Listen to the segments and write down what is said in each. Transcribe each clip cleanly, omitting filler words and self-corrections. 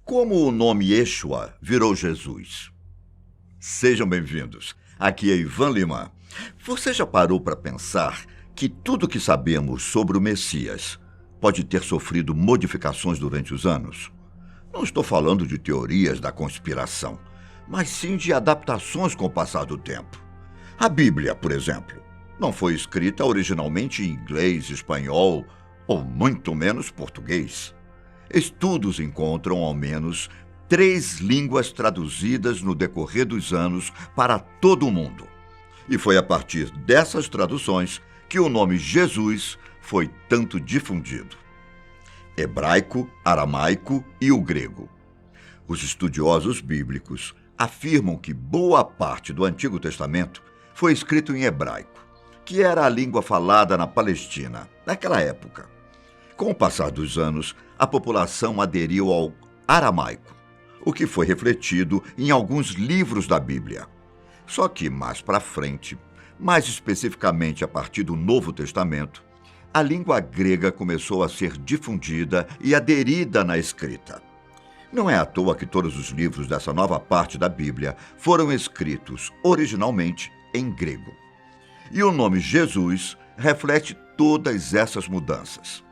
Como o nome Yeshua virou Jesus? Sejam bem-vindos. Aqui é Ivan Lima. Você já parou para pensar que tudo que sabemos sobre o Messias pode ter sofrido modificações durante os anos? Não estou falando de teorias da conspiração, mas sim de adaptações com o passar do tempo. A Bíblia, por exemplo, não foi escrita originalmente em inglês, espanhol ou muito menos português. Estudos encontram ao menos 3 línguas traduzidas no decorrer dos anos para todo o mundo. E foi a partir dessas traduções que o nome Jesus foi tanto difundido. Hebraico, aramaico e o grego. Os estudiosos bíblicos afirmam que boa parte do Antigo Testamento foi escrito em hebraico, que era a língua falada na Palestina, naquela época. Com o passar dos anos, a população aderiu ao aramaico, o que foi refletido em alguns livros da Bíblia. Só que mais para frente, mais especificamente a partir do Novo Testamento, a língua grega começou a ser difundida e aderida na escrita. Não é à toa que todos os livros dessa nova parte da Bíblia foram escritos originalmente em grego. E o nome Jesus reflete todas essas mudanças.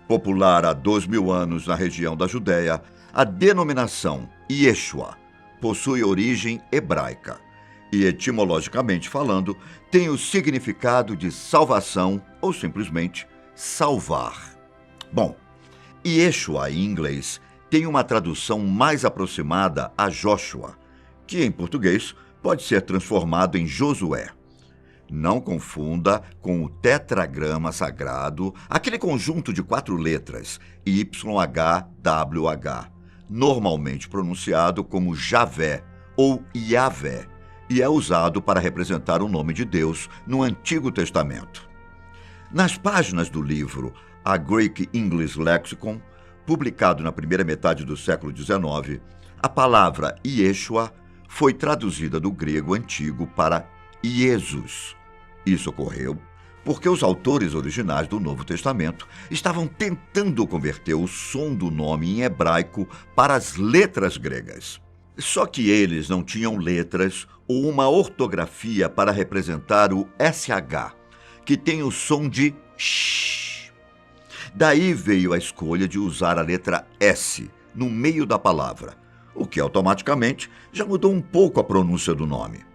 Popular há 2000 anos na região da Judéia, a denominação Yeshua possui origem hebraica e, etimologicamente falando, tem o significado de salvação ou simplesmente salvar. Bom, Yeshua em inglês tem uma tradução mais aproximada a Joshua, que em português pode ser transformado em Josué. Não confunda com o tetragrama sagrado, aquele conjunto de 4 letras, YHWH, normalmente pronunciado como Javé ou Yahvé, e é usado para representar o nome de Deus no Antigo Testamento. Nas páginas do livro A Greek English Lexicon, publicado na primeira metade do século XIX, a palavra Yeshua foi traduzida do grego antigo para Jesus. Isso ocorreu porque os autores originais do Novo Testamento estavam tentando converter o som do nome em hebraico para as letras gregas. Só que eles não tinham letras ou uma ortografia para representar o SH, que tem o som de sh. Daí veio a escolha de usar a letra S no meio da palavra, o que automaticamente já mudou um pouco a pronúncia do nome.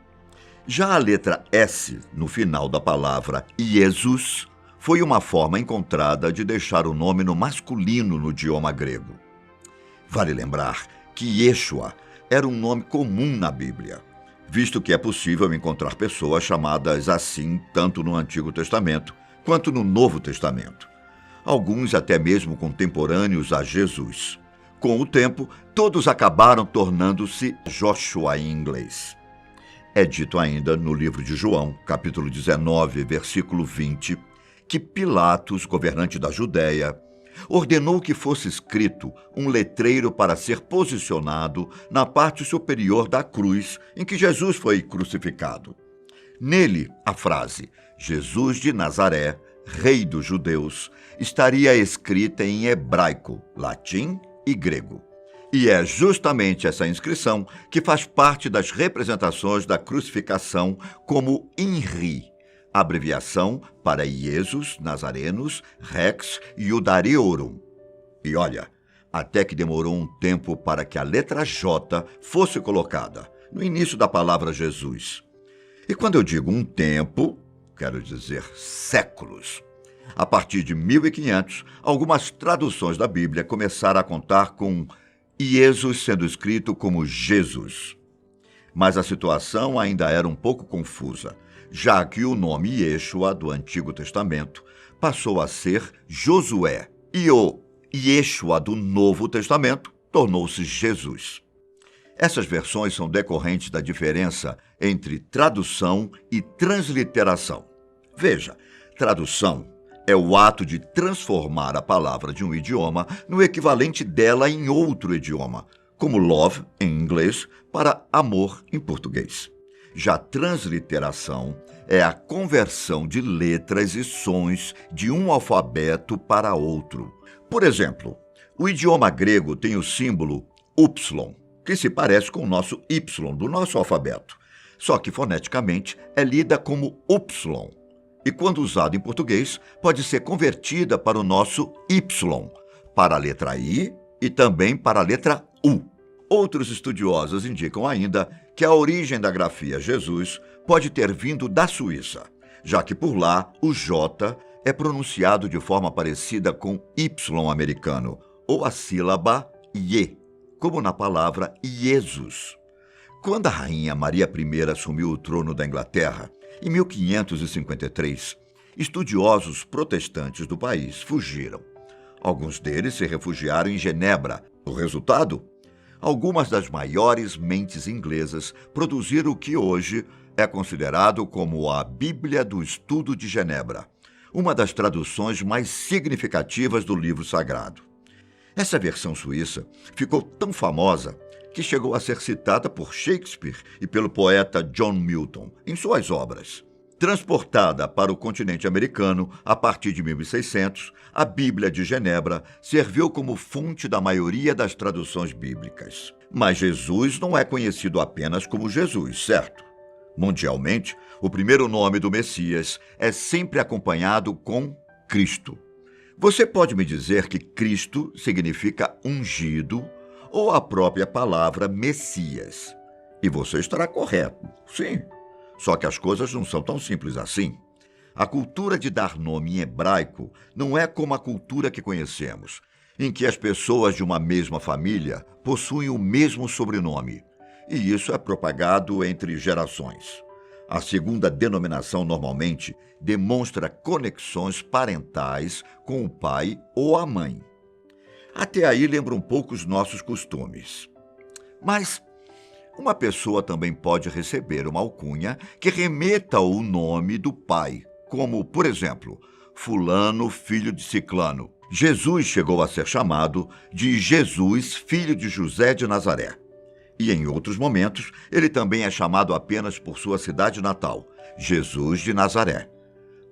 Já a letra S no final da palavra Jesus foi uma forma encontrada de deixar o nome no masculino no idioma grego. Vale lembrar que Yeshua era um nome comum na Bíblia, visto que é possível encontrar pessoas chamadas assim tanto no Antigo Testamento quanto no Novo Testamento. Alguns até mesmo contemporâneos a Jesus. Com o tempo, todos acabaram tornando-se Joshua em inglês. É dito ainda no livro de João, capítulo 19, versículo 20, que Pilatos, governante da Judéia, ordenou que fosse escrito um letreiro para ser posicionado na parte superior da cruz em que Jesus foi crucificado. Nele, a frase Jesus de Nazaré, Rei dos Judeus, estaria escrita em hebraico, latim e grego. E é justamente essa inscrição que faz parte das representações da crucificação como INRI, abreviação para Iesus Nazarenus Rex Iudareorum. E olha, até que demorou um tempo para que a letra J fosse colocada no início da palavra Jesus. E quando eu digo um tempo, quero dizer séculos. A partir de 1500, algumas traduções da Bíblia começaram a contar com Jesus sendo escrito como Jesus. Mas a situação ainda era um pouco confusa, já que o nome Yeshua do Antigo Testamento passou a ser Josué e o Yeshua do Novo Testamento tornou-se Jesus. Essas versões são decorrentes da diferença entre tradução e transliteração. Veja, tradução é o ato de transformar a palavra de um idioma no equivalente dela em outro idioma, como love, em inglês, para amor, em português. Já transliteração é a conversão de letras e sons de um alfabeto para outro. Por exemplo, o idioma grego tem o símbolo Y, que se parece com o nosso Y do nosso alfabeto, só que foneticamente é lida como Y, e quando usado em português pode ser convertida para o nosso Y, para a letra I e também para a letra U. Outros estudiosos indicam ainda que a origem da grafia Jesus pode ter vindo da Suíça, já que por lá o J é pronunciado de forma parecida com Y americano, ou a sílaba IE, como na palavra Jesus. Quando a rainha Maria I assumiu o trono da Inglaterra, em 1553, estudiosos protestantes do país fugiram. Alguns deles se refugiaram em Genebra. O resultado? Algumas das maiores mentes inglesas produziram o que hoje é considerado como a Bíblia do Estudo de Genebra, uma das traduções mais significativas do livro sagrado. Essa versão suíça ficou tão famosa que chegou a ser citada por Shakespeare e pelo poeta John Milton em suas obras. Transportada para o continente americano a partir de 1600, a Bíblia de Genebra serviu como fonte da maioria das traduções bíblicas. Mas Jesus não é conhecido apenas como Jesus, certo? Mundialmente, o primeiro nome do Messias é sempre acompanhado com Cristo. Você pode me dizer que Cristo significa ungido ou a própria palavra Messias? E você estará correto, sim. Só que as coisas não são tão simples assim. A cultura de dar nome em hebraico não é como a cultura que conhecemos, em que as pessoas de uma mesma família possuem o mesmo sobrenome, e isso é propagado entre gerações. A segunda denominação normalmente demonstra conexões parentais com o pai ou a mãe. Até aí lembra um pouco os nossos costumes. Mas uma pessoa também pode receber uma alcunha que remeta ao nome do pai, como, por exemplo, fulano, filho de ciclano. Jesus chegou a ser chamado de Jesus, filho de José de Nazaré. E em outros momentos, ele também é chamado apenas por sua cidade natal, Jesus de Nazaré.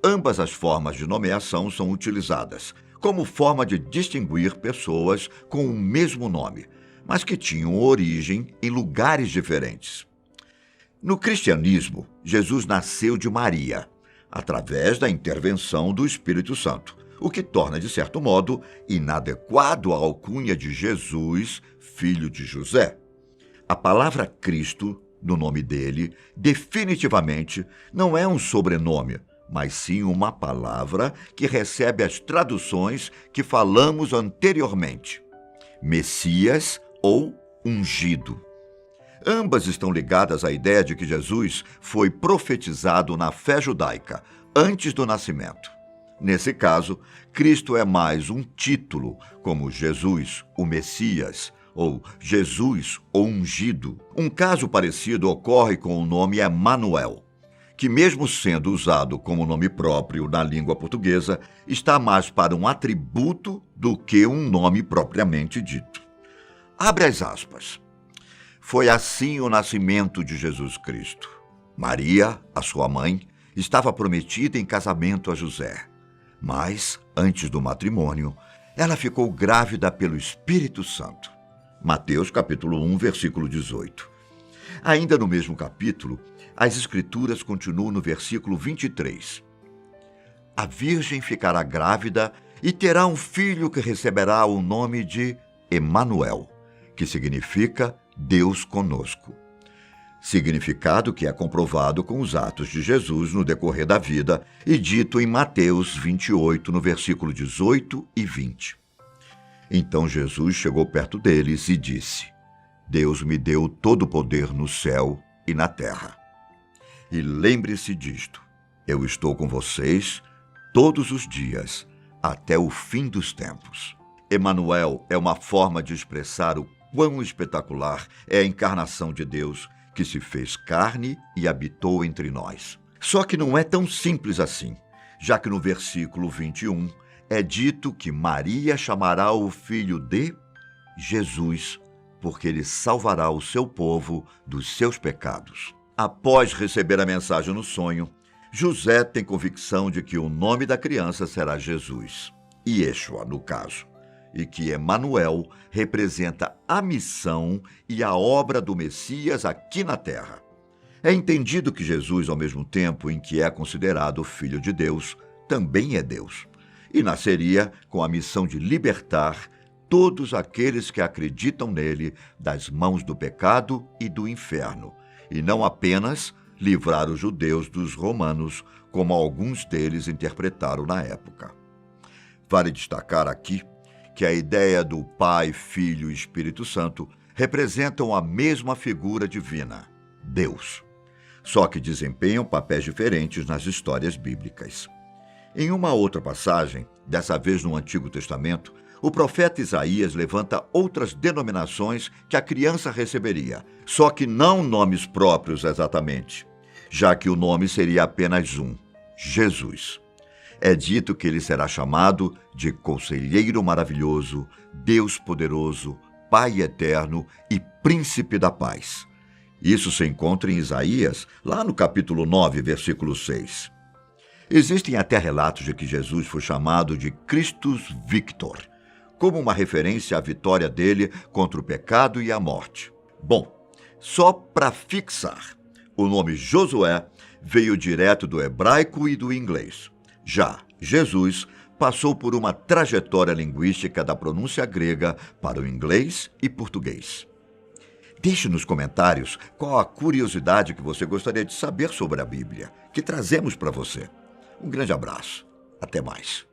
Ambas as formas de nomeação são utilizadas como forma de distinguir pessoas com o mesmo nome, mas que tinham origem em lugares diferentes. No cristianismo, Jesus nasceu de Maria, através da intervenção do Espírito Santo, o que torna, de certo modo, inadequado a alcunha de Jesus, filho de José. A palavra Cristo, no nome dele, definitivamente não é um sobrenome, mas sim uma palavra que recebe as traduções que falamos anteriormente: Messias ou ungido. Ambas estão ligadas à ideia de que Jesus foi profetizado na fé judaica, antes do nascimento. Nesse caso, Cristo é mais um título, como Jesus, o Messias, ou Jesus, o ungido. Um caso parecido ocorre com o nome Emanuel, que mesmo sendo usado como nome próprio na língua portuguesa, está mais para um atributo do que um nome propriamente dito. Abre as aspas. Foi assim o nascimento de Jesus Cristo. Maria, a sua mãe, estava prometida em casamento a José. Mas, antes do matrimônio, ela ficou grávida pelo Espírito Santo. Mateus capítulo 1, versículo 18. Ainda no mesmo capítulo, as Escrituras continuam no versículo 23. A virgem ficará grávida e terá um filho que receberá o nome de Emanuel, que significa Deus conosco. Significado que é comprovado com os atos de Jesus no decorrer da vida e dito em Mateus 28, no versículo 18 e 20. Então Jesus chegou perto deles e disse: Deus me deu todo o poder no céu e na terra. E lembre-se disto, eu estou com vocês todos os dias, até o fim dos tempos. Emanuel é uma forma de expressar o quão espetacular é a encarnação de Deus, que se fez carne e habitou entre nós. Só que não é tão simples assim, já que no versículo 21 é dito que Maria chamará o filho de Jesus, porque ele salvará o seu povo dos seus pecados. Após receber a mensagem no sonho, José tem convicção de que o nome da criança será Jesus, Yeshua, no caso. e que Emanuel representa a missão e a obra do Messias aqui na terra. É entendido que Jesus, ao mesmo tempo em que é considerado Filho de Deus, também é Deus, e nasceria com a missão de libertar todos aqueles que acreditam nele das mãos do pecado e do inferno, e não apenas livrar os judeus dos romanos, como alguns deles interpretaram na época. Vale destacar aqui que a ideia do Pai, Filho e Espírito Santo representam a mesma figura divina, Deus, só que desempenham papéis diferentes nas histórias bíblicas. Em uma outra passagem, dessa vez no Antigo Testamento, o profeta Isaías levanta outras denominações que a criança receberia, só que não nomes próprios exatamente, já que o nome seria apenas um, Jesus. É dito que ele será chamado de Conselheiro Maravilhoso, Deus Poderoso, Pai Eterno e Príncipe da Paz. Isso se encontra em Isaías, lá no capítulo 9, versículo 6. Existem até relatos de que Jesus foi chamado de Christus Victor, como uma referência à vitória dele contra o pecado e a morte. Bom, só para fixar, o nome Josué veio direto do hebraico e do inglês. Já Jesus passou por uma trajetória linguística da pronúncia grega para o inglês e português. Deixe nos comentários qual a curiosidade que você gostaria de saber sobre a Bíblia, que trazemos para você. Um grande abraço. Até mais.